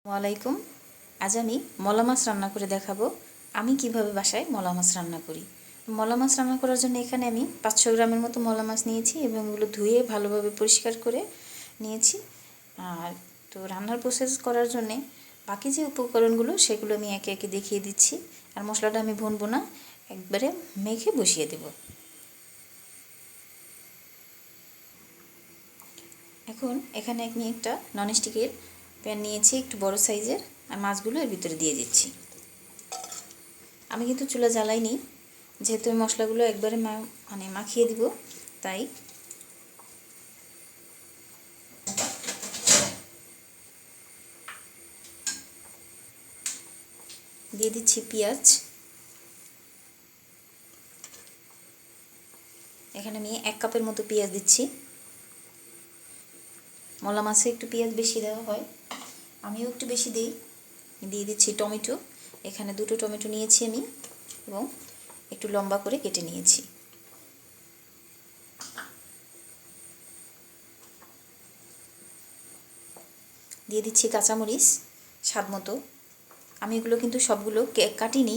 ওয়ালাইকুম। আজ আমি মলা মাছ রান্না করে দেখাবো আমি কিভাবে বাসায় মলা মাছ রান্না করি। মলা মাছ রান্না করার জন্য এখানে আমি 500 গ্রামের মতো মলা মাছ নিয়েছি এবং এগুলো ধুয়ে ভালোভাবে পরিষ্কার করে নিয়েছি। আর তো রান্নার প্রসেস করার জন্যে বাকি যে উপকরণগুলো সেগুলো আমি একে একে দেখিয়ে দিচ্ছি। আর মশলাটা আমি ভুনবো না, একবারে মেখে বসিয়ে দেব। এখন এখানে আমি একটা ননস্টিকের প্যান নিয়েছি, একটু বড় সাইজের, আর মাছগুলো এর ভিতরে দিয়ে দিচ্ছি। আমি কিন্তু চুলা জ্বালাইনি, যেহেতু মশলাগুলো একবারে মাখিয়ে দিব, তাই দিয়ে দিচ্ছি পেঁয়াজ। এখানে আমি 1 কাপের মতো পেঁয়াজ দিচ্ছি। মলা মাছে একটু পেঁয়াজ বেশি দেওয়া হয়, আমিও একটু বেশি দিই। দিয়ে দিচ্ছি টমেটো, এখানে 2টো টমেটো নিয়েছি আমি এবং একটু লম্বা করে কেটে নিয়েছি। দিয়ে দিচ্ছি কাঁচামরিচ স্বাদ মতো। আমি এগুলো কিন্তু সবগুলো কাটিনি,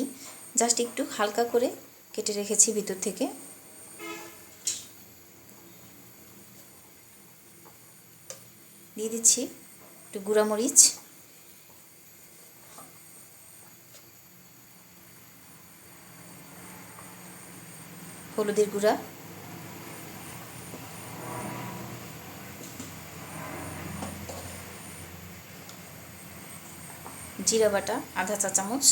জাস্ট একটু হালকা করে কেটে রেখেছি ভিতর থেকে। দিয়ে দিচ্ছি একটু গুঁড়ামরিচ, হলুদের গুঁড়া, জিরা বাটা আধা চা চামচ,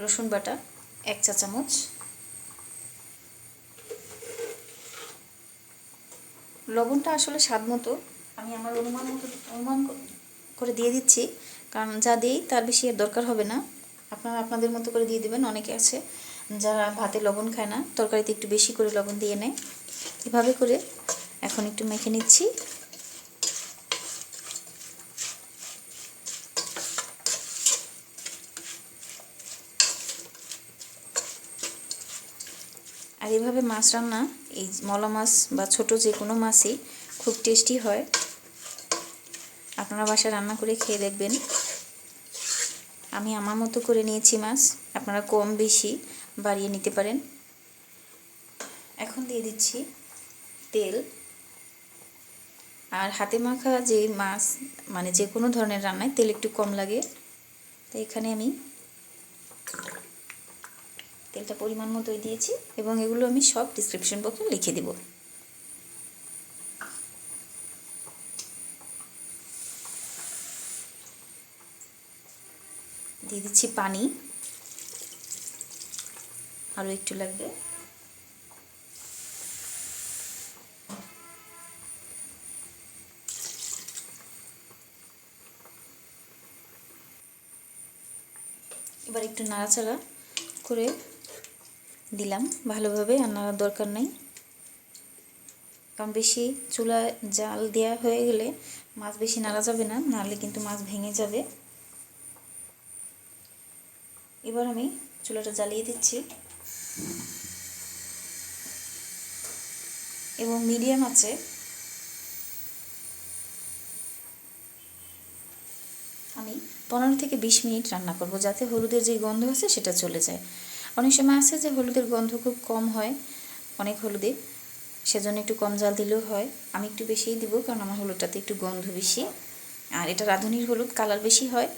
রসুন বাটা 1 চা চামচ, লবণটা আসলে স্বাদ মতো, আমি আমার অনুমান করে দিয়ে দিচ্ছি, কারণ যা দিই তার বেশি আর দরকার হবে না। আপনারা আপনাদের মতো করে দিয়ে দেবেন। অনেকে আছে যারা ভাতে লবণ খায় না, তরকারিতে একটু বেশি করে লবণ দিয়ে নেয়। এভাবে করে এখন একটু মেখে নিচ্ছি। আর এভাবে মাছ রান্না, এই মলা মাছ বা ছোট যে কোনো মাছই খুব টেস্টি হয়। আপনারা বাসায় রান্না করে খেয়ে দেখবেন। আমি আমার মতো করে নিয়েছি মাছ, আপনারা কম বেশি বাড়িয়ে নিতে পারেন। এখন দিয়ে দিচ্ছি তেল। আর হাতে মাখা যে মাছ যে কোনো ধরনের রান্নায় তেল একটু কম লাগে, তাই এখানে আমি তেলটা পরিমাণ মতোই দিয়েছি এবং এগুলো আমি সব ডেসক্রিপশন বক্সে লিখে দেব। দিয়ে দিচ্ছি পানি, আরও একটু লাগবে। এবার একটু নাড়াচাড়া করে দিলাম ভালোভাবে, আর নাড়ার দরকার নেই, কারণ বেশি চুলা জাল দেওয়া হয়ে গেলে মাছ বেশি নাড়া যাবে না, নাড়লে কিন্তু মাছ ভেঙে যাবে। এবার আমি চুলাটা জ্বালিয়ে দিচ্ছি এবং মিডিয়াম আছে আমি 15 থেকে 20 মিনিট রান্না করব, যাতে হলুদের যে গন্ধ আছে সেটা চলে যায়। অনেক সময় আছে যে হলুদের গন্ধ খুব কম হয় অনেক হলুদে, সেজন্য একটু কম জাল দিলেও হয়। আমি একটু বেশিই দিব, কারণ আমার হলুদটাতে একটু গন্ধ বেশি, আর এটা রাঁধুনির হলুদ, কালার বেশি হয়,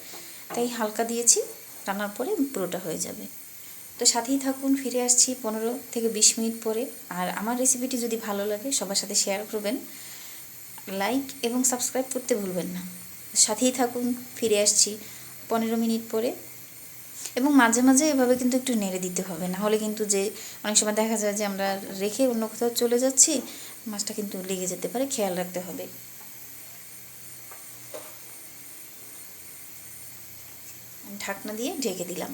তাই হালকা দিয়েছি। রান্নার পরে পুরোটা হয়ে যাবে। তো সাথেই থাকুন, ফিরে আসছি 15 থেকে 20 মিনিট পরে। আর আমার রেসিপিটি যদি ভালো লাগে সবার সাথে শেয়ার করবেন, লাইক এবং সাবস্ক্রাইব করতে ভুলবেন না। সাথেই থাকুন, ফিরে আসছি 15 মিনিট পরে। এবং মাঝে মাঝে এভাবে কিন্তু একটু নেড়ে দিতে হবে, না হলে কিন্তু যে অনেক সময় দেখা যায় যে আমরা রেখে অন্য কোথাও চলে যাচ্ছি, মাছটা কিন্তু লেগে যেতে পারে, খেয়াল রাখতে হবে। ঢাকনা দিয়ে ঢেকে দিলাম।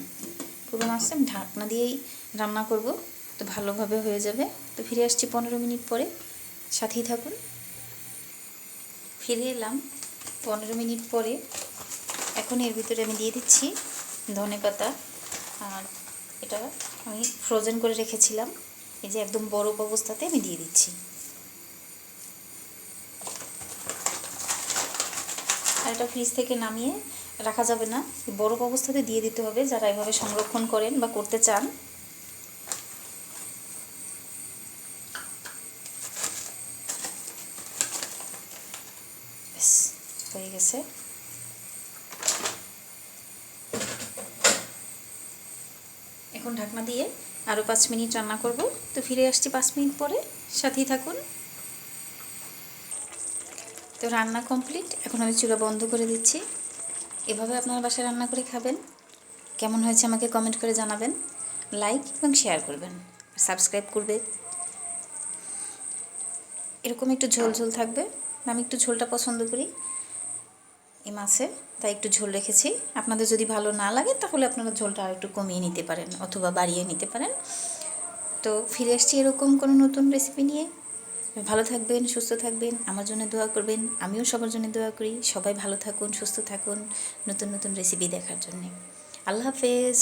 পুরো মাছটা আমি ঢাকনা দিয়েই রান্না করব, তো ভালোভাবে হয়ে যাবে। তো ফিরে আসছি 15 মিনিট পরে, সাথেই থাকুন। ফিরে এলাম 15 মিনিট পরে। এখন এর ভিতরে আমি দিয়ে দিচ্ছি ধনেপাতা, আর এটা আমি ফ্রোজেন করে রেখেছিলাম, এই যে একদম বরফ অবস্থাতে আমি দিয়ে দিচ্ছি। আর এটা ফ্রিজ থেকে নামিয়ে রাখা যাবে না, বরফ অবস্থাতে দিয়ে দিতে হবে যারা এভাবে সংরক্ষণ করেন বা করতে চান। হয়ে গেছে। এখন ঢাকনা দিয়ে আরও 5 মিনিট রান্না করব। তো ফিরে আসছি 5 মিনিট পরে, সাথেই থাকুন। তো রান্না কমপ্লিট, এখন আমি চুলা বন্ধ করে দিচ্ছি। এভাবে আপনার বাসায় রান্না করে খাবেন। কেমন হয়েছে আমাকে কমেন্ট করে জানাবেন, লাইক এবং শেয়ার করবেন, সাবস্ক্রাইব করবেন। এরকম একটু ঝোল ঝোল থাকবে, আমি একটু ঝোলটা পছন্দ করি এই মাছে, তাই একটু ঝোল রেখেছি। আপনাদের যদি ভালো না লাগে তাহলে আপনারা ঝোলটা আর একটু কমিয়ে নিতে পারেন অথবা বাড়িয়ে নিতে পারেন। তো ফিরে আসছি এরকম কোনো নতুন রেসিপি নিয়ে। ভালো থাকবেন, সুস্থ থাকবেন, আমার জন্য দোয়া করবেন। আমিও সবার জন্য দোয়া করি, সবাই ভালো থাকুন, সুস্থ থাকুন, নতুন নতুন রেসিপি দেখার জন্যে। আল্লাহ হাফেজ।